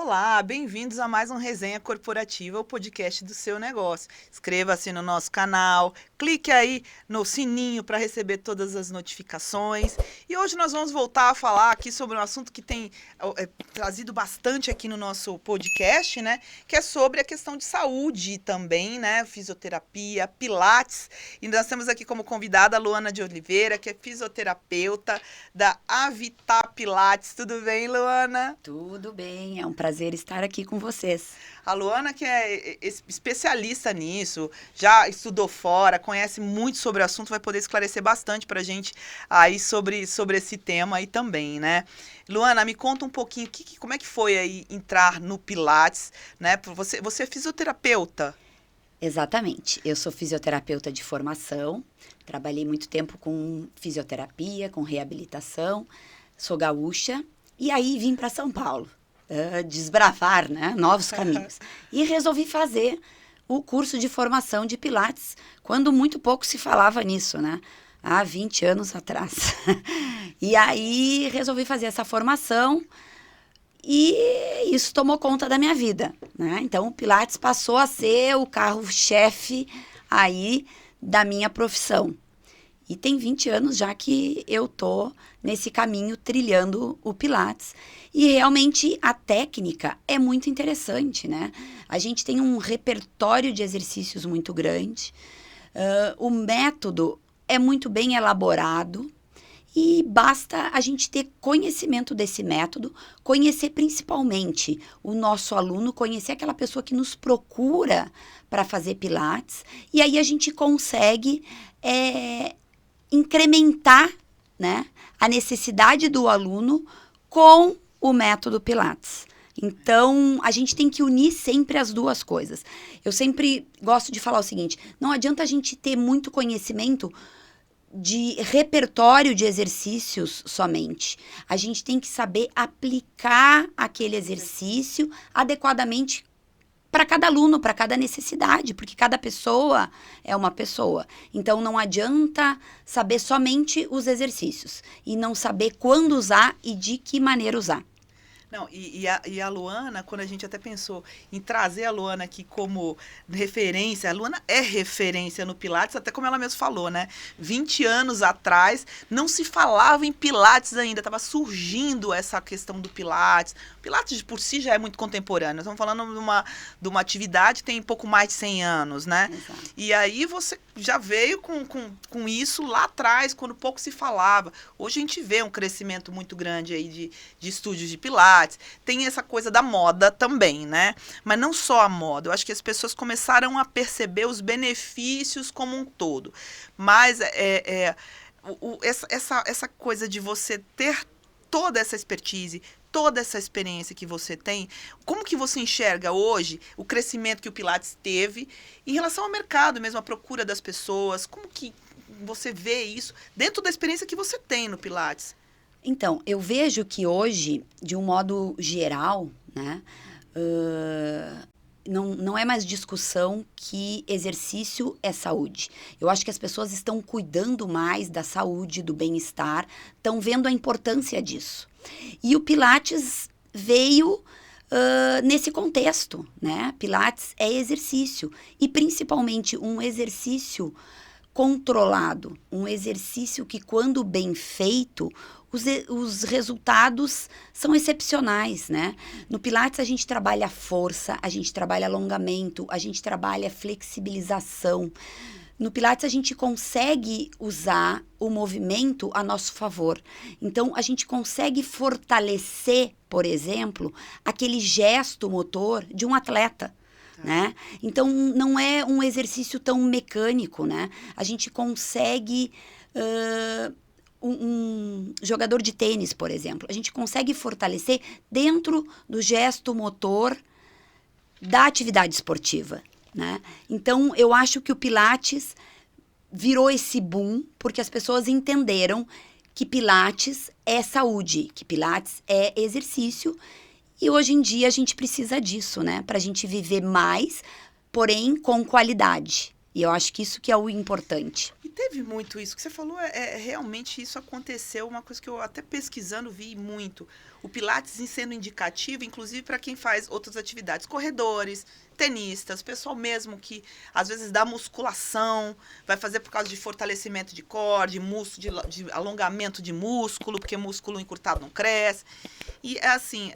Olá, bem-vindos a mais um Resenha Corporativa, o podcast do seu negócio. Inscreva-se no nosso canal, clique aí no sininho para receber todas as notificações. E hoje nós vamos voltar a falar aqui sobre um assunto que tem trazido bastante aqui no nosso podcast, né? Que é sobre a questão de saúde também, né? Fisioterapia, pilates. E nós temos aqui como convidada a Luana de Oliveira, que é fisioterapeuta da Avitar Pilates. Tudo bem, Luana? Tudo bem, é um prazer estar aqui com vocês. A Luana, que é especialista nisso, já estudou fora, conhece muito sobre o assunto, vai poder esclarecer bastante pra gente aí sobre esse tema aí também, né? Luana, me conta um pouquinho, como é que foi aí entrar no Pilates, né? Você é fisioterapeuta? Exatamente, eu sou fisioterapeuta de formação, trabalhei muito tempo com fisioterapia, com reabilitação, sou gaúcha e aí vim para São Paulo. Desbravar, né, novos caminhos. E resolvi fazer o curso de formação de Pilates, quando muito pouco se falava nisso, né? Há 20 anos atrás. E aí resolvi fazer essa formação e isso tomou conta da minha vida, né? Então o Pilates passou a ser o carro-chefe aí da minha profissão. E tem 20 anos já que eu tô nesse caminho trilhando o Pilates. E realmente a técnica é muito interessante, né? A gente tem um repertório de exercícios muito grande. O método é muito bem elaborado. E basta a gente ter conhecimento desse método, conhecer principalmente o nosso aluno, conhecer aquela pessoa que nos procura para fazer Pilates. E aí a gente consegue incrementar, né, a necessidade do aluno com o método Pilates. Então, a gente tem que unir sempre as duas coisas. Eu sempre gosto de falar o seguinte, não adianta a gente ter muito conhecimento de repertório de exercícios somente. A gente tem que saber aplicar aquele exercício adequadamente para cada aluno, para cada necessidade, porque cada pessoa é uma pessoa. Então, não adianta saber somente os exercícios e não saber quando usar e de que maneira usar. Não, e a Luana, quando a gente até pensou em trazer a Luana aqui como referência, a Luana é referência no Pilates, até como ela mesma falou, né? 20 anos atrás, não se falava em Pilates ainda, estava surgindo essa questão do Pilates. O Pilates por si já é muito contemporâneo, nós estamos falando de uma atividade que tem pouco mais de 100 anos, né? Exato. E aí você já veio com isso lá atrás, quando pouco se falava. Hoje a gente vê um crescimento muito grande aí de estúdios de Pilates. Tem essa coisa da moda também, né? Mas não só a moda. Eu acho que as pessoas começaram a perceber os benefícios como um todo. Mas essa coisa de você ter toda essa expertise, toda essa experiência que você tem, como que você enxerga hoje o crescimento que o Pilates teve em relação ao mercado mesmo, a procura das pessoas? Como que você vê isso dentro da experiência que você tem no Pilates? Então, eu vejo que hoje, de um modo geral, né, não é mais discussão que exercício é saúde. Eu acho que as pessoas estão cuidando mais da saúde, do bem-estar, estão vendo a importância disso. E o Pilates veio nesse contexto, né? Pilates é exercício e principalmente um exercício controlado, um exercício que, quando bem feito, os resultados são excepcionais, né? No Pilates a gente trabalha força, a gente trabalha alongamento, a gente trabalha flexibilização. No Pilates a gente consegue usar o movimento a nosso favor. Então, a gente consegue fortalecer, por exemplo, aquele gesto motor de um atleta. Né? Então, não é um exercício tão mecânico, né? A gente consegue... um jogador de tênis, por exemplo, a gente consegue fortalecer dentro do gesto motor da atividade esportiva, né? Então, eu acho que o Pilates virou esse boom porque as pessoas entenderam que Pilates é saúde, que Pilates é exercício. E hoje em dia a gente precisa disso, né? Para a gente viver mais, porém com qualidade. E eu acho que isso que é o importante. E teve muito isso que você falou, realmente isso aconteceu, uma coisa que eu até pesquisando vi muito. O Pilates em sendo indicativo, inclusive para quem faz outras atividades, corredores, tenistas, pessoal mesmo que às vezes dá musculação, vai fazer por causa de fortalecimento de core, de músculo, de alongamento de músculo, porque músculo encurtado não cresce. E assim,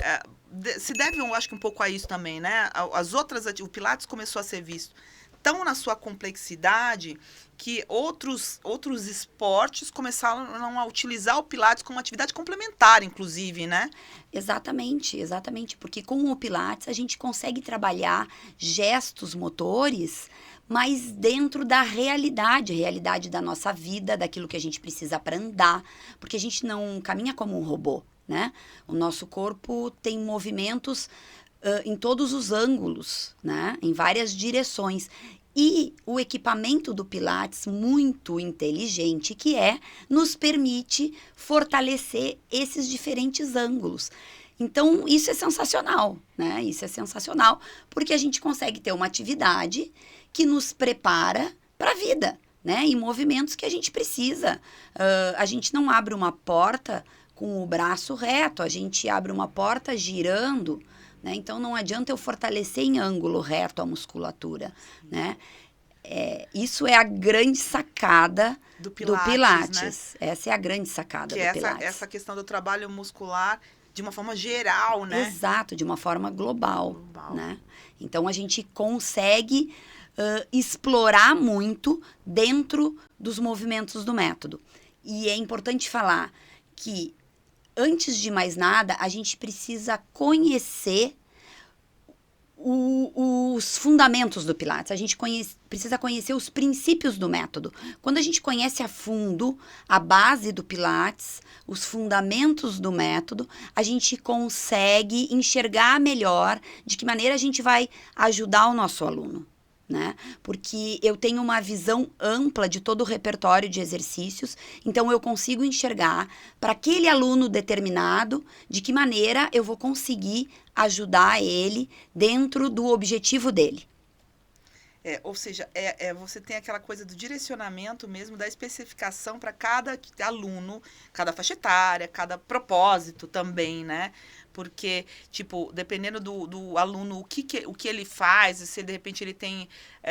se deve, eu acho que um pouco a isso também, né? As outras, o Pilates começou a ser visto tão na sua complexidade que outros esportes começaram a utilizar o Pilates como atividade complementar, inclusive, né? Exatamente, exatamente. Porque com o Pilates a gente consegue trabalhar gestos motores, mas dentro da realidade da nossa vida, daquilo que a gente precisa para andar, porque a gente não caminha como um robô, né? O nosso corpo tem movimentos em todos os ângulos, né? Em várias direções. E o equipamento do Pilates, muito inteligente que nos permite fortalecer esses diferentes ângulos. Então, isso é sensacional, né? Isso é sensacional, porque a gente consegue ter uma atividade que nos prepara para a vida, né? Em movimentos que a gente precisa. A gente não abre uma porta com o braço reto, a gente abre uma porta girando, né? Então, não adianta eu fortalecer em ângulo reto a musculatura, né? Isso é a grande sacada do Pilates. Né? Essa é a grande sacada do Pilates. Essa questão do trabalho muscular de uma forma geral, né? Exato, de uma forma global. Né? Então, a gente consegue explorar muito dentro dos movimentos do método. E é importante falar que, antes de mais nada, a gente precisa conhecer os fundamentos do Pilates. A gente precisa conhecer os princípios do método. Quando a gente conhece a fundo a base do Pilates, os fundamentos do método, a gente consegue enxergar melhor de que maneira a gente vai ajudar o nosso aluno. Né? Porque eu tenho uma visão ampla de todo o repertório de exercícios, então eu consigo enxergar para aquele aluno determinado de que maneira eu vou conseguir ajudar ele dentro do objetivo dele. Ou seja, você tem aquela coisa do direcionamento mesmo, da especificação para cada aluno, cada faixa etária, cada propósito também, né? Porque, tipo, dependendo do aluno, o que ele faz, se de repente ele tem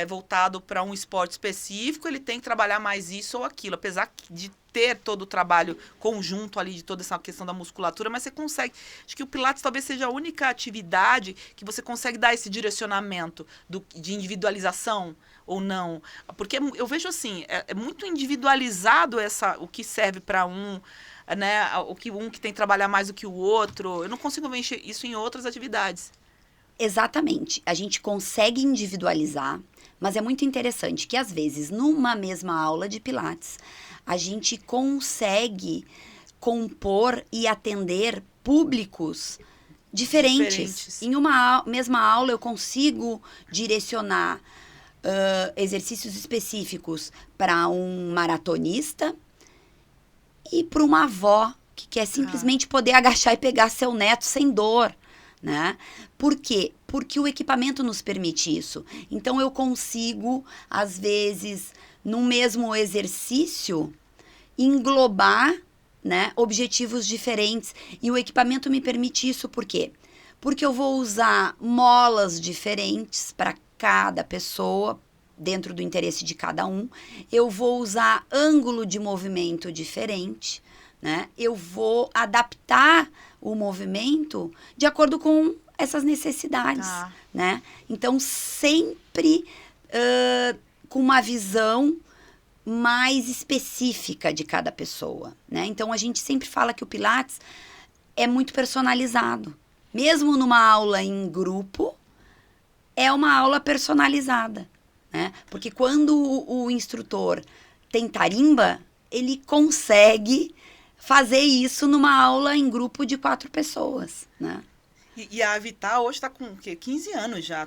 voltado para um esporte específico, ele tem que trabalhar mais isso ou aquilo, apesar de ter todo o trabalho conjunto ali de toda essa questão da musculatura, mas você consegue. Acho que o Pilates talvez seja a única atividade que você consegue dar esse direcionamento de individualização ou não. Porque eu vejo assim, é muito individualizado o que serve para um, né? Um que tem que trabalhar mais do que o outro. Eu não consigo ver isso em outras atividades. Exatamente. A gente consegue individualizar, mas é muito interessante que, às vezes, numa mesma aula de Pilates, a gente consegue compor e atender públicos diferentes. Em uma mesma aula, eu consigo direcionar exercícios específicos para um maratonista e para uma avó que quer simplesmente poder agachar e pegar seu neto sem dor. Né? Por quê? Porque o equipamento nos permite isso. Então, eu consigo, às vezes, no mesmo exercício, englobar, né, objetivos diferentes. E o equipamento me permite isso por quê? Porque eu vou usar molas diferentes para cada pessoa, dentro do interesse de cada um. Eu vou usar ângulo de movimento diferente, né? Eu vou adaptar o movimento de acordo com essas necessidades, né? Então, sempre com uma visão mais específica de cada pessoa, né? Então, a gente sempre fala que o Pilates é muito personalizado. Mesmo numa aula em grupo, é uma aula personalizada, né? Porque quando o instrutor tem tarimba, ele consegue fazer isso numa aula em grupo de 4 pessoas, né? E a Vitar hoje está com o quê? 15 anos já,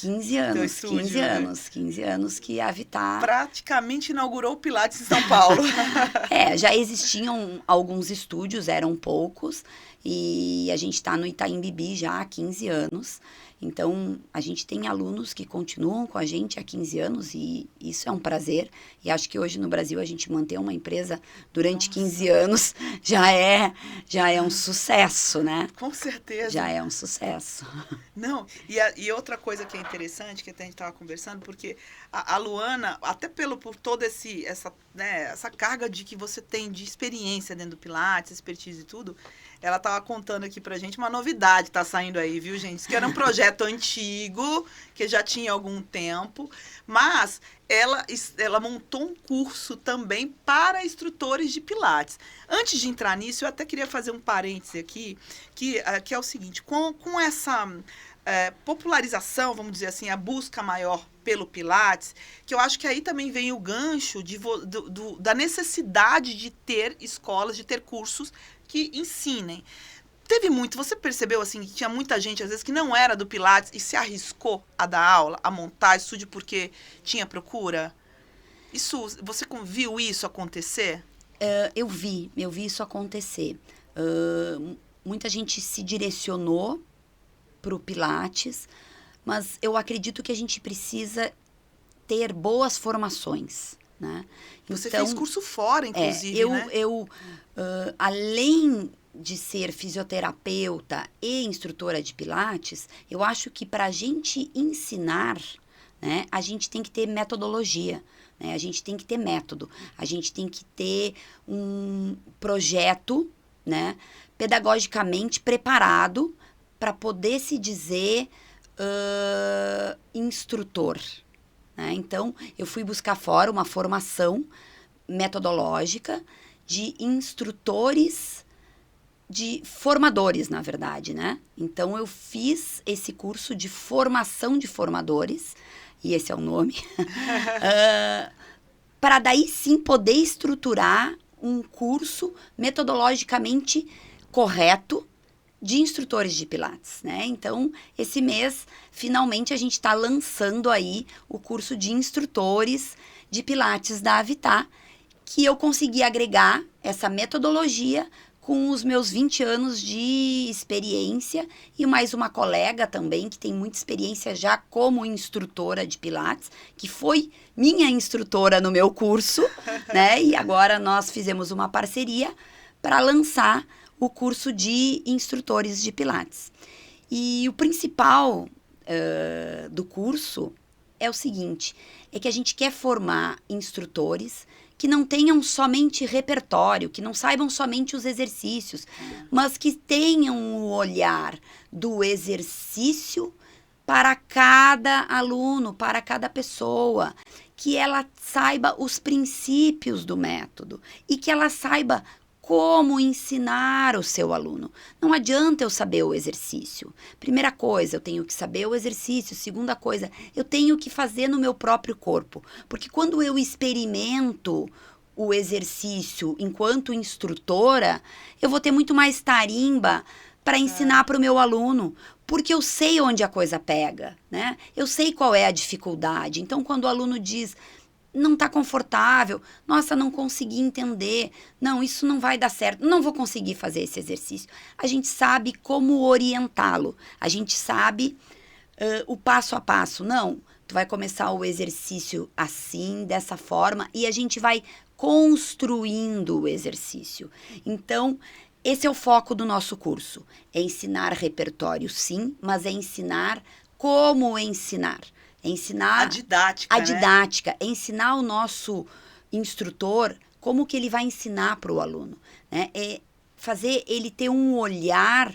15 anos, estúdio, 15 anos, né? 15 anos que a Vitar praticamente inaugurou o Pilates em São Paulo. Já existiam alguns estúdios, eram poucos, e a gente está no Itaim Bibi já há 15 anos. Então, a gente tem alunos que continuam com a gente há 15 anos e isso é um prazer. E acho que hoje no Brasil a gente manter uma empresa durante 15 anos já é um sucesso, né? Com certeza. Já é um sucesso. Não, e outra coisa que é interessante, que até a gente estava conversando, porque a Luana, até por toda essa carga de que você tem de experiência dentro do Pilates, expertise e tudo, ela estava contando aqui pra gente uma novidade que tá saindo aí, viu, gente? Isso que era um projeto antigo, que já tinha algum tempo, mas ela montou um curso também para instrutores de Pilates. Antes de entrar nisso, eu até queria fazer um parêntese aqui, que é o seguinte, com essa popularização, vamos dizer assim, a busca maior pelo Pilates, que eu acho que aí também vem o gancho da necessidade de ter escolas, de ter cursos que ensinem. Você percebeu assim que tinha muita gente, às vezes, que não era do Pilates e se arriscou a dar aula, a montar estúdio porque tinha procura? Você viu isso acontecer? Eu vi isso acontecer. Muita gente se direcionou para o Pilates, mas eu acredito que a gente precisa ter boas formações, né? Você fez curso fora, inclusive, né? Além de ser fisioterapeuta e instrutora de Pilates, eu acho que para a gente ensinar, né, a gente tem que ter metodologia, né? A gente tem que ter método, a gente tem que ter um projeto, né, pedagogicamente preparado para poder se dizer instrutor, né? Então, eu fui buscar fora uma formação metodológica de instrutores, de formadores, na verdade, né? Então, eu fiz esse curso de formação de formadores, e esse é o nome, para daí sim poder estruturar um curso metodologicamente correto de instrutores de Pilates, né? Então, esse mês, finalmente, a gente está lançando aí o curso de instrutores de Pilates da Avitá, que eu consegui agregar essa metodologia com os meus 20 anos de experiência e mais uma colega também que tem muita experiência já como instrutora de Pilates, que foi minha instrutora no meu curso, né? E agora nós fizemos uma parceria para lançar o curso de instrutores de Pilates. E o principal do curso é o seguinte, é que a gente quer formar instrutores que não tenham somente repertório, que não saibam somente os exercícios, mas que tenham o olhar do exercício para cada aluno, para cada pessoa, que ela saiba os princípios do método e que ela saiba como ensinar o seu aluno. Não adianta eu saber o exercício. Primeira coisa, eu tenho que saber o exercício. Segunda coisa, eu tenho que fazer no meu próprio corpo. Porque quando eu experimento o exercício enquanto instrutora, eu vou ter muito mais tarimba para ensinar para o meu aluno. Porque eu sei onde a coisa pega, né? Eu sei qual é a dificuldade. Então, quando o aluno diz não está confortável, nossa, não consegui entender, não, isso não vai dar certo, não vou conseguir fazer esse exercício. A gente sabe como orientá-lo, a gente sabe o passo a passo. Não, tu vai começar o exercício assim, dessa forma, e a gente vai construindo o exercício. Então, esse é o foco do nosso curso, é ensinar repertório sim, mas é ensinar como ensinar. É ensinar a didática, é ensinar o nosso instrutor como que ele vai ensinar para o aluno, né? É fazer ele ter um olhar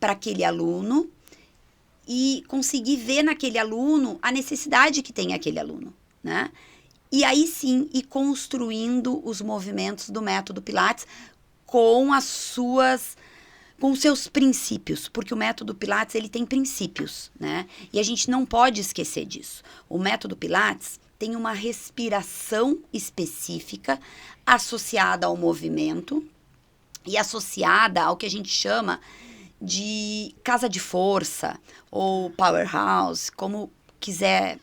para aquele aluno e conseguir ver naquele aluno a necessidade que tem aquele aluno, né? E aí sim ir construindo os movimentos do método Pilates com os seus princípios, porque o método Pilates ele tem princípios, né? E a gente não pode esquecer disso. O método Pilates tem uma respiração específica associada ao movimento e associada ao que a gente chama de casa de força ou powerhouse, como quiser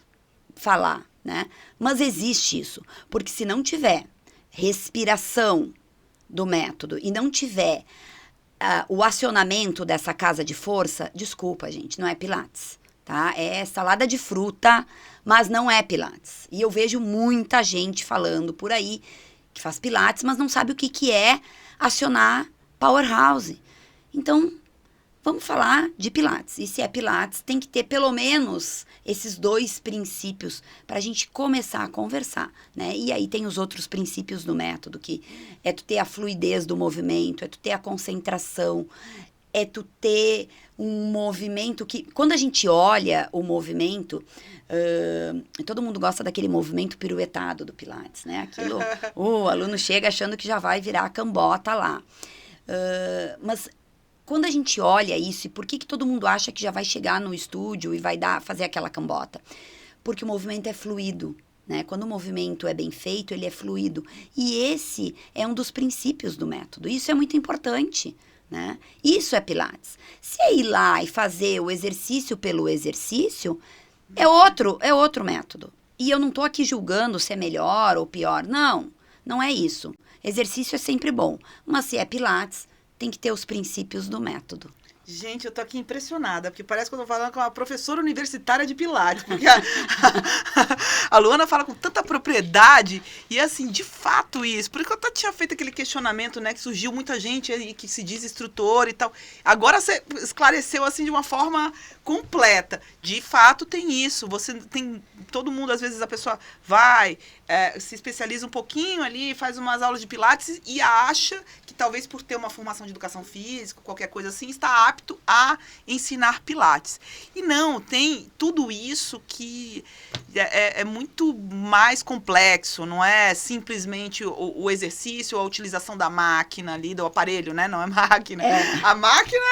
falar, né? Mas existe isso, porque se não tiver respiração do método e não tiver o acionamento dessa casa de força, desculpa, gente, não é Pilates, tá? É salada de fruta, mas não é Pilates. E eu vejo muita gente falando por aí que faz Pilates, mas não sabe o que, que é acionar Powerhouse. Então, vamos falar de Pilates. E se é Pilates, tem que ter pelo menos esses 2 princípios para a gente começar a conversar, né? E aí tem os outros princípios do método, que é tu ter a fluidez do movimento, é tu ter a concentração, é tu ter um movimento que... Quando a gente olha o movimento, todo mundo gosta daquele movimento piruetado do Pilates, né? Aquilo, o aluno chega achando que já vai virar a cambota lá. Mas quando a gente olha isso, e por que todo mundo acha que já vai chegar no estúdio e vai fazer aquela cambota? Porque o movimento é fluido, né? Quando o movimento é bem feito, ele é fluido. E esse é um dos princípios do método. Isso é muito importante, né? Isso é Pilates. Se é ir lá e fazer o exercício pelo exercício, é outro método. E eu não estou aqui julgando se é melhor ou pior. Não, não é isso. Exercício é sempre bom. Mas se é Pilates, tem que ter os princípios do método. Gente, eu tô aqui impressionada, porque parece que eu tô falando com uma professora universitária de Pilates, porque a Luana fala com tanta propriedade, e assim, de fato isso, porque eu tinha feito aquele questionamento, né, que surgiu muita gente aí que se diz instrutor e tal, agora você esclareceu assim de uma forma completa, de fato tem isso, você tem, todo mundo, às vezes a pessoa vai, se especializa um pouquinho ali, faz umas aulas de Pilates e acha que talvez por ter uma formação de educação física, qualquer coisa assim, está apto a ensinar Pilates. E não, tem tudo isso que é muito mais complexo, não é simplesmente o exercício, a utilização da máquina ali, do aparelho, né? Não é máquina. A máquina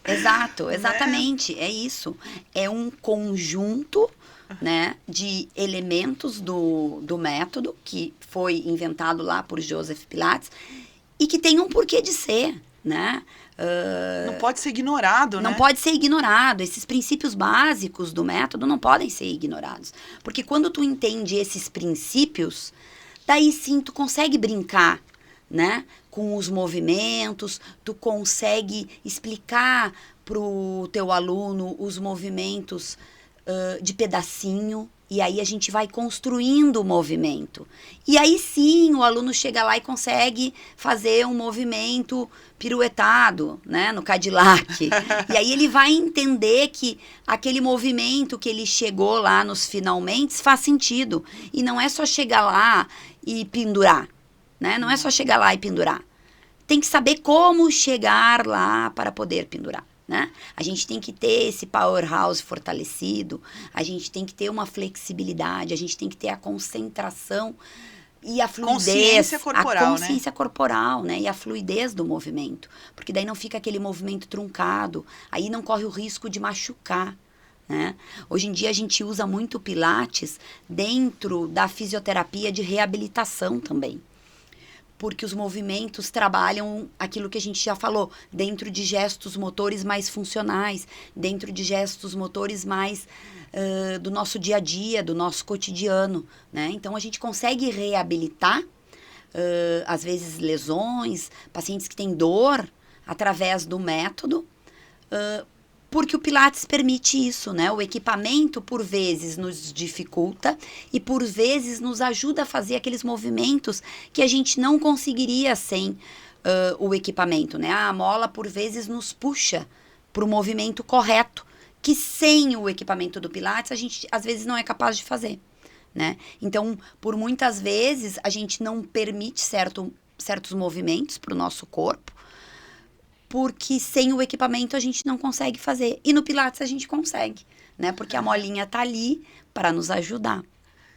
Exato, exatamente, é isso. É um conjunto, né, de elementos do método que foi inventado lá por Joseph Pilates e que tem um porquê de ser, né? Não pode ser ignorado, né? Não pode ser ignorado. Esses princípios básicos do método não podem ser ignorados. Porque quando tu entende esses princípios, daí sim tu consegue brincar, né, com os movimentos, tu consegue explicar pro teu aluno os movimentos de pedacinho, e aí a gente vai construindo o movimento. E aí sim, o aluno chega lá e consegue fazer um movimento piruetado, né, no Cadillac. E aí ele vai entender que aquele movimento que ele chegou lá nos finalmente faz sentido. E não é só chegar lá e pendurar, né? Não é só chegar lá e pendurar. Tem que saber como chegar lá para poder pendurar. Né? A gente tem que ter esse powerhouse fortalecido, a gente tem que ter uma flexibilidade, a gente tem que ter a concentração e a fluidez, consciência corporal, a consciência corporal, né? E a fluidez do movimento, porque daí não fica aquele movimento truncado, aí não corre o risco de machucar, né? Hoje em dia a gente usa muito o Pilates dentro da fisioterapia de reabilitação também. Porque os movimentos trabalham aquilo que a gente já falou, dentro de gestos motores mais funcionais, dentro de gestos motores mais do nosso dia a dia, do nosso cotidiano, né? Então, a gente consegue reabilitar, às vezes, lesões, pacientes que têm dor, através do método, porque o Pilates permite isso, né? O equipamento, por vezes, nos dificulta e, por vezes, nos ajuda a fazer aqueles movimentos que a gente não conseguiria sem o equipamento, né? A mola, por vezes, nos puxa para o movimento correto, que sem o equipamento do Pilates, a gente, às vezes, não é capaz de fazer, né? Então, por muitas vezes, a gente não permite certos movimentos para o nosso corpo, porque sem o equipamento a gente não consegue fazer. E no Pilates a gente consegue, né? Porque a molinha tá ali para nos ajudar.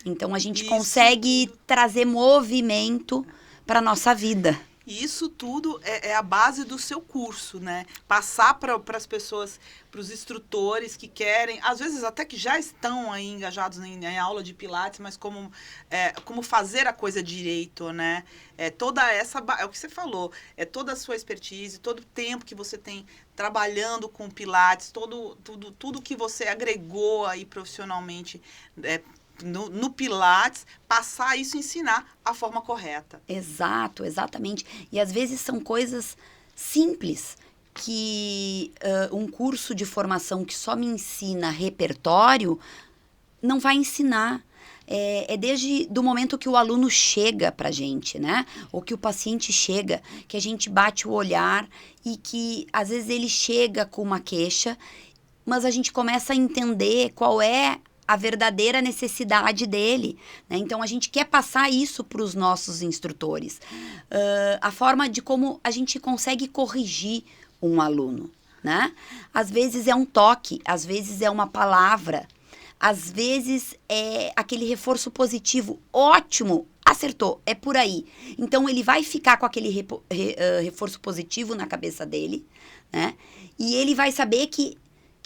Então a gente consegue trazer movimento para nossa vida. E isso tudo é a base do seu curso, né? Passar para as pessoas, para os instrutores que querem, às vezes até que já estão aí engajados em aula de Pilates, mas como fazer a coisa direito, né? Toda essa, é o que você falou, é toda a sua expertise, todo o tempo que você tem trabalhando com Pilates, tudo que você agregou aí profissionalmente, no Pilates, passar isso e ensinar a forma correta. Exato, exatamente. E às vezes são coisas simples, que um curso de formação que só me ensina repertório não vai ensinar. É desde do momento que o aluno chega para a gente, né? Ou que o paciente chega, que a gente bate o olhar e que às vezes ele chega com uma queixa, mas a gente começa a entender qual é a verdadeira necessidade dele, né? Então, a gente quer passar isso para os nossos instrutores. A forma de como a gente consegue corrigir um aluno, né? Às vezes é um toque, às vezes é uma palavra, às vezes é aquele reforço positivo, ótimo, acertou, é por aí. Então, ele vai ficar com aquele reforço positivo na cabeça dele, né? E ele vai saber que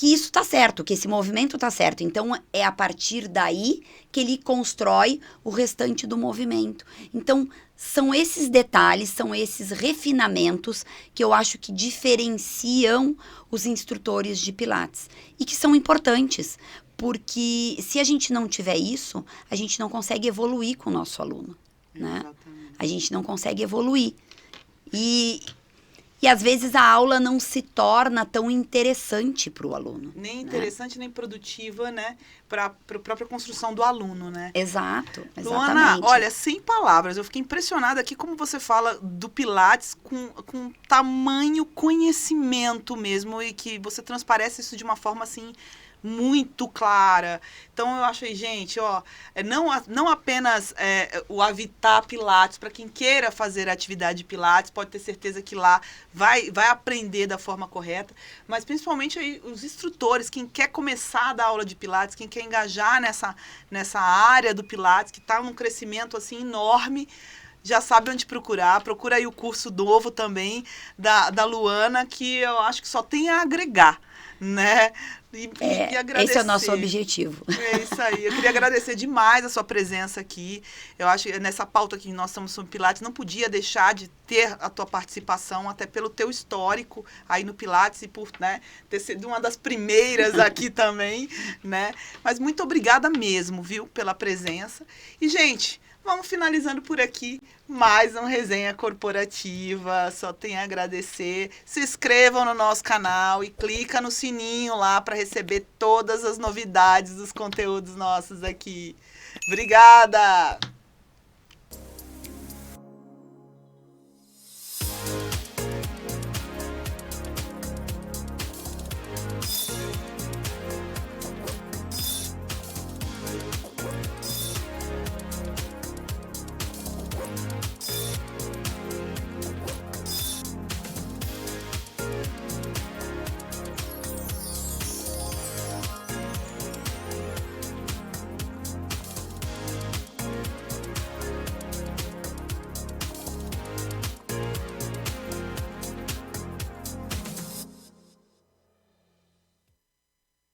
isso está certo, que esse movimento está certo. Então, é a partir daí que ele constrói o restante do movimento. Então, são esses detalhes, são esses refinamentos que eu acho que diferenciam os instrutores de Pilates. E que são importantes, porque se a gente não tiver isso, a gente não consegue evoluir com o nosso aluno, né? A gente não consegue evoluir. E às vezes a aula não se torna tão interessante para o aluno. Nem interessante, nem produtiva, né? Para a própria construção do aluno, né? Exato, exatamente. Luana, olha, sem palavras, eu fiquei impressionada aqui como você fala do Pilates com tamanho conhecimento mesmo e que você transparece isso de uma forma assim muito clara. Então eu achei, gente, ó, não apenas o Avitar Pilates, para quem queira fazer atividade Pilates, pode ter certeza que lá vai aprender da forma correta, mas principalmente aí, os instrutores, quem quer começar a dar aula de Pilates, quem quer engajar nessa área do Pilates, que está num crescimento assim enorme, já sabe onde procurar. Procura aí o curso novo também da Luana, que eu acho que só tem a agregar, né? E agradecer. Esse é o nosso objetivo. É isso aí. Eu queria agradecer demais a sua presença aqui. Eu acho que nessa pauta que nós estamos sobre Pilates, não podia deixar de ter a tua participação, até pelo teu histórico aí no Pilates e por, né, ter sido uma das primeiras aqui também, né? Mas muito obrigada mesmo, viu, pela presença. E, gente, vamos finalizando por aqui mais uma resenha corporativa. Só tenho a agradecer. Se inscrevam no nosso canal e clica no sininho lá para receber todas as novidades dos conteúdos nossos aqui. Obrigada!